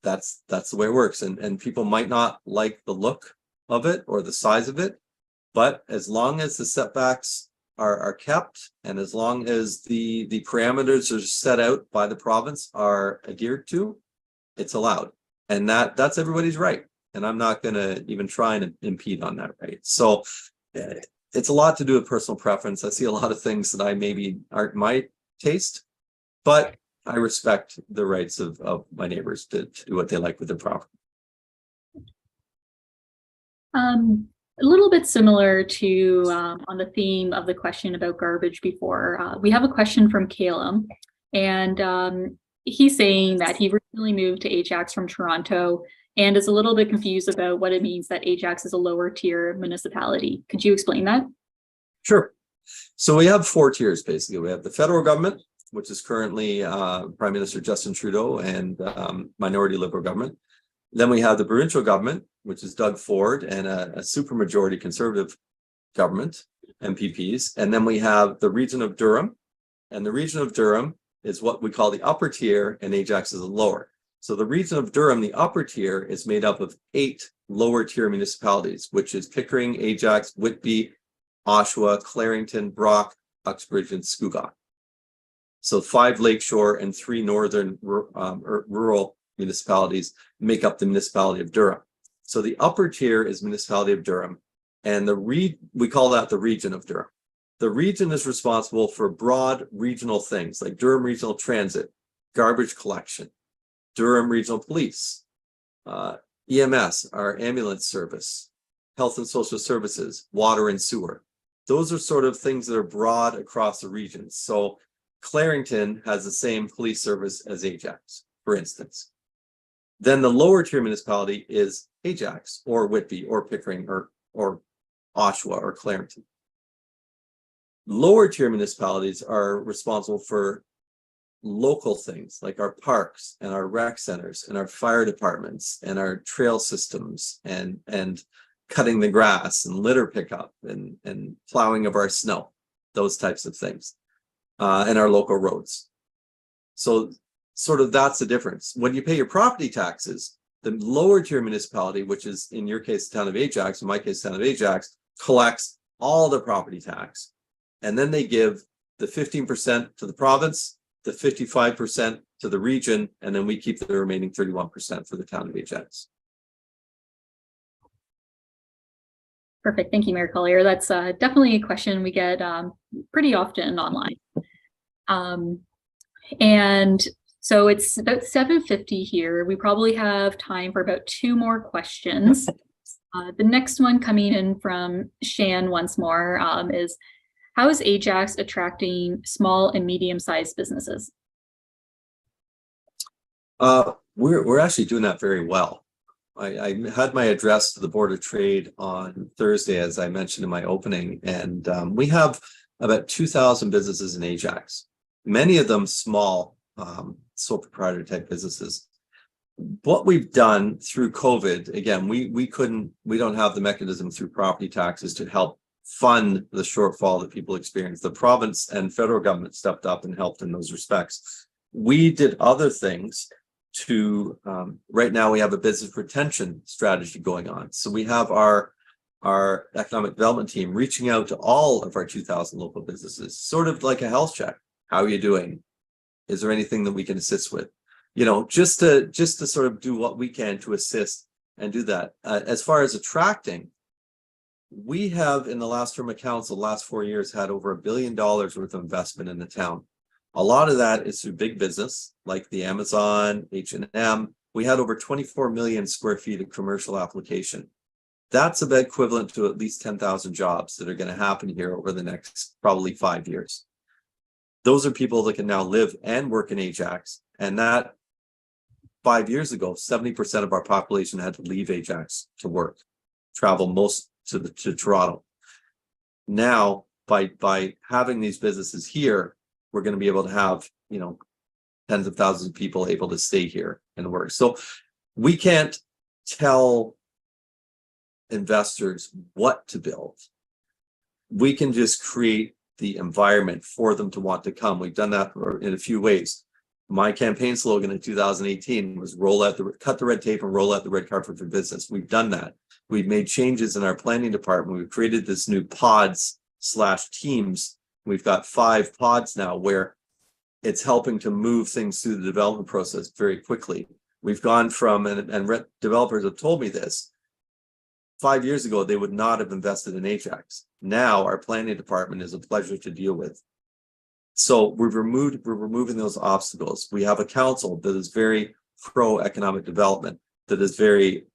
That's the way it works. And people might not like the look of it or the size of it, but as long as the setbacks are kept, and as long as the parameters are set out by the province are adhered to, it's allowed. And that's everybody's right. And I'm not going to even try and impede on that right. So it's a lot to do with personal preference. I see a lot of things that I maybe aren't my taste, but I respect the rights of my neighbors to do what they like with their property. A little bit similar to on the theme of the question about garbage before, we have a question from Calum, and he's saying that he recently moved to Ajax from Toronto and is a little bit confused about what it means that Ajax is a lower tier municipality. Could you explain that? Sure. So we have 4 tiers, basically. We have the federal government, which is currently Prime Minister Justin Trudeau and minority Liberal government. Then we have the provincial government, which is Doug Ford and a supermajority Conservative government, MPPs. And then we have the region of Durham. And the region of Durham is what we call the upper tier, and Ajax is the lower. So the region of Durham, the upper tier, is made up of 8 lower tier municipalities, which is Pickering, Ajax, Whitby, Oshawa, Clarington, Brock, Uxbridge, and Scugog. So 5 lakeshore and 3 northern rural municipalities make up the municipality of Durham. So the upper tier is municipality of Durham, and we call that the region of Durham. The region is responsible for broad regional things like Durham Regional Transit, garbage collection, Durham Regional Police, EMS, our ambulance service, health and social services, water and sewer. Those are sort of things that are broad across the region. So Clarington has the same police service as Ajax, for instance. Then the lower tier municipality is Ajax or Whitby or Pickering or Oshawa or Clarington. Lower tier municipalities are responsible for local things like our parks and our rec centers and our fire departments and our trail systems and cutting the grass and litter pickup and plowing of our snow, those types of things, and our local roads. So sort of that's the difference. When you pay your property taxes, the lower tier municipality, which is in your case the town of Ajax, in my case the town of Ajax, collects all the property tax, and then they give the 15% to the province, the 55% to the region, and then we keep the remaining 31% for the town of Ajax. Perfect. Thank you, Mayor Collier. That's definitely a question we get pretty often online. And so it's about 7:50 here. We probably have time for about 2 more questions. The next one coming in from Shan once more is, how is Ajax attracting small and medium-sized businesses? We're actually doing that very well. I had my address to the Board of Trade on Thursday, as I mentioned in my opening, and we have about 2,000 businesses in Ajax, many of them small sole proprietor type businesses. What we've done through COVID, again, we don't have the mechanism through property taxes to help fund the shortfall that people experience. The province and federal government stepped up and helped in those respects. We did other things to, right now we have a business retention strategy going on. So we have our our economic development team reaching out to all of our 2,000 local businesses, sort of like a health check. How are you doing? Is there anything that we can assist with? You know, just to sort of do what we can to assist and do that. As far as attracting, we have in the last term of council, last 4 years, had over $1 billion worth of investment in the town. A lot of that is through big business like the Amazon, H&M. We had over 24 million square feet of commercial application. That's about equivalent to at least 10,000 jobs that are going to happen here over the next probably 5 years. Those are people that can now live and work in Ajax. And that 5 years ago, 70% of our population had to leave Ajax to work, travel most to Toronto. Now, by having these businesses here, we're going to be able to have, you know, tens of thousands of people able to stay here and work. So we can't tell investors what to build. We can just create the environment for them to want to come. We've done that in a few ways. My campaign slogan in 2018 was cut the red tape and roll out the red carpet for business. We've done that. We've made changes in our planning department. We've created this new pods/teams. We've got 5 pods now where it's helping to move things through the development process very quickly. We've gone from, and developers have told me this, 5 years ago, they would not have invested in Ajax. Now our planning department is a pleasure to deal with. So we're removing those obstacles. We have a council that is very pro economic development, that is very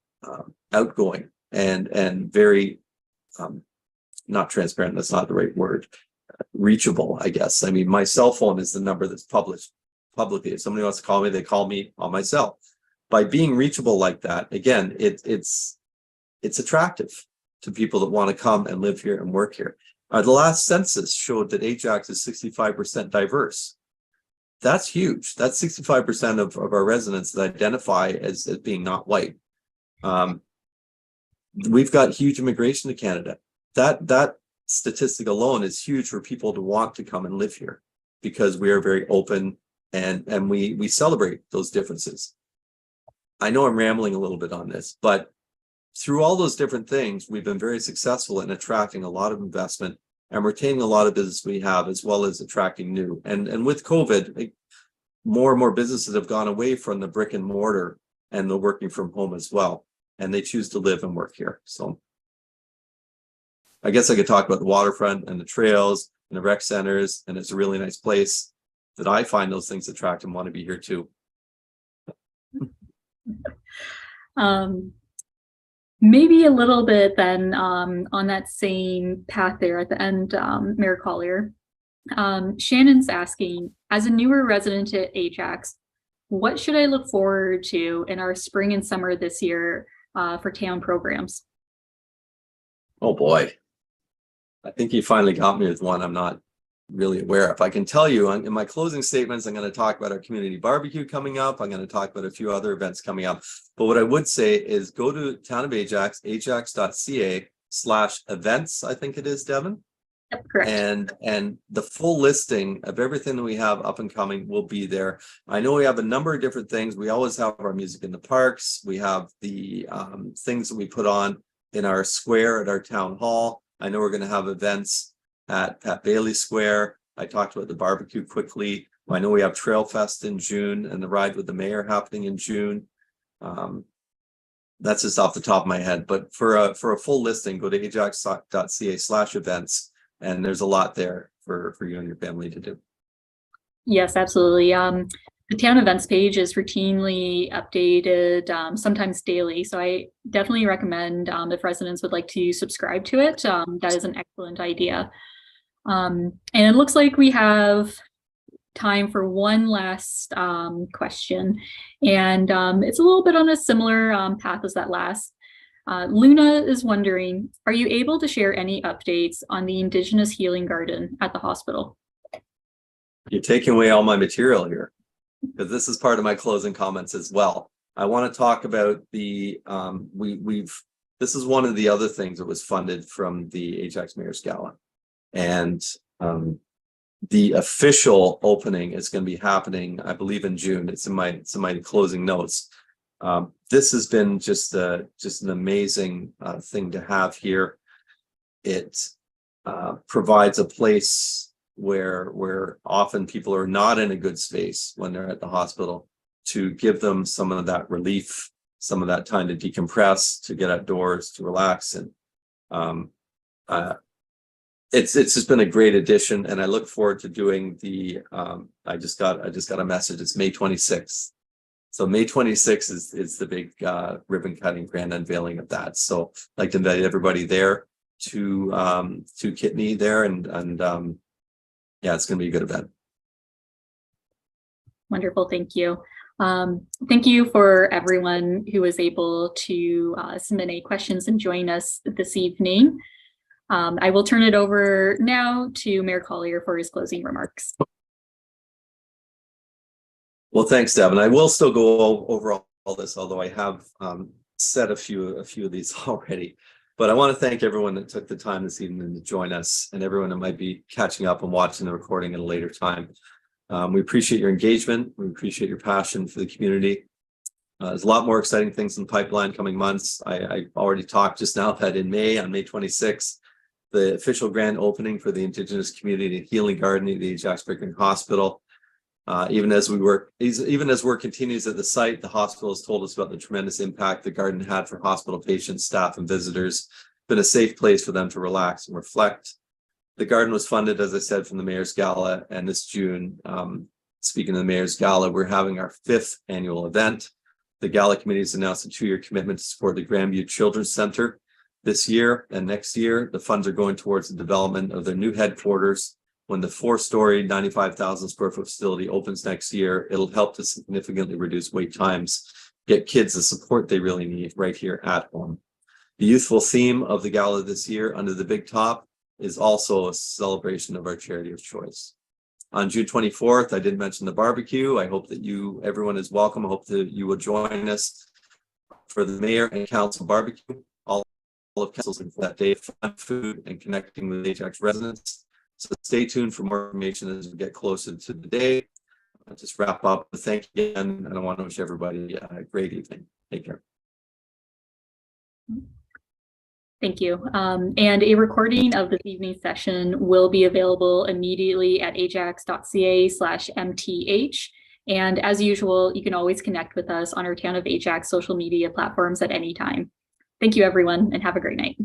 outgoing and very not transparent. That's not the right word. Reachable, I guess. I mean, my cell phone is the number that's published publicly. If somebody wants to call me, they call me on my cell. By being reachable like that, again, it's attractive to people that want to come and live here and work here. The last census showed that Ajax is 65% diverse. That's huge. That's 65% of our residents that identify as being not white. We've got huge immigration to Canada. That statistic alone is huge for people to want to come and live here because we are very open and we celebrate those differences. I know I'm rambling a little bit on this, but through all those different things, we've been very successful in attracting a lot of investment and retaining a lot of business we have, as well as attracting new. And with COVID, more and more businesses have gone away from the brick and mortar and the working from home as well. And they choose to live and work here. So I guess I could talk about the waterfront and the trails and the rec centers, and it's a really nice place that I find those things attract and want to be here too. Maybe a little bit then on that same path there at the end, Mayor Collier. Shannon's asking, as a newer resident at Ajax, what should I look forward to in our spring and summer this year for town programs? Oh boy, I think you finally got me with one I'm not really aware of. I can tell you in my closing statements, I'm going to talk about our community barbecue coming up. I'm going to talk about a few other events coming up. But what I would say is go to Town of Ajax, ajax.ca/events, I think it is, Devin. Yep, correct. And the full listing of everything that we have up and coming will be there. I know we have a number of different things. We always have our music in the parks. We have the things that we put on in our square at our town hall. I know we're going to have events at Pat Bailey Square. I talked about the barbecue quickly. I know we have Trail Fest in June and the Ride with the Mayor happening in June. That's just off the top of my head, but for a full listing, go to ajax.ca/events, and there's a lot there for you and your family to do. Yes, absolutely. The town events page is routinely updated, sometimes daily. So I definitely recommend if residents would like to subscribe to it, that is an excellent idea. And it looks like we have time for one last question. And it's a little bit on a similar path as that last. Luna is wondering, are you able to share any updates on the Indigenous Healing Garden at the hospital? You're taking away all my material here, because this is part of my closing comments as well. I want to talk about the this is one of the other things that was funded from the Ajax Mayor's Gala, and the official opening is going to be happening, I believe, in June. It's in my closing notes. This has been just an amazing thing to have here. It provides a place where often people are not in a good space when they're at the hospital, to give them some of that relief, some of that time to decompress, to get outdoors, to relax. And it's just been a great addition, and I look forward to doing the I just got a message. It's May 26th. So May 26th is the big ribbon cutting grand unveiling of that. So I'd like to invite everybody there to Kidney there, and yeah, it's going to be a good event. Wonderful, thank you. Thank you for everyone who was able to submit any questions and join us this evening. I will turn it over now to Mayor Collier for his closing remarks. Well, thanks, Devin. I will still go over all this, although I have said a few of these already. But I want to thank everyone that took the time this evening to join us, and everyone that might be catching up and watching the recording at a later time. We appreciate your engagement. We appreciate your passion for the community. There's a lot more exciting things in the pipeline coming months. I already talked just now that in May, on May 26th, the official grand opening for the Indigenous Community Healing Garden at the Ajax Brigham Hospital. Even as work continues at the site, the hospital has told us about the tremendous impact the garden had for hospital patients, staff, and visitors. It's been a safe place for them to relax and reflect. The garden was funded, as I said, from the Mayor's Gala, and this June, speaking of the Mayor's Gala, we're having our 5th annual event. The Gala Committee has announced a 2-year commitment to support the Grandview Children's Center this year and next year. The funds are going towards the development of their new headquarters. When the 4-story, 95,000 square foot facility opens next year, it'll help to significantly reduce wait times, get kids the support they really need right here at home. The youthful theme of the gala this year, Under the Big Top, is also a celebration of our charity of choice. On June 24th, I did mention the barbecue. I hope that everyone is welcome. I hope that you will join us for the mayor and council barbecue. All of councils for that day, fun food and connecting with Ajax residents. So stay tuned for more information as we get closer to the day. I'll just wrap up. Thank you again, and I want to wish everybody a great evening. Take care. Thank you. And a recording of this evening's session will be available immediately at ajax.ca/mth. And as usual, you can always connect with us on our Town of Ajax social media platforms at any time. Thank you, everyone, and have a great night.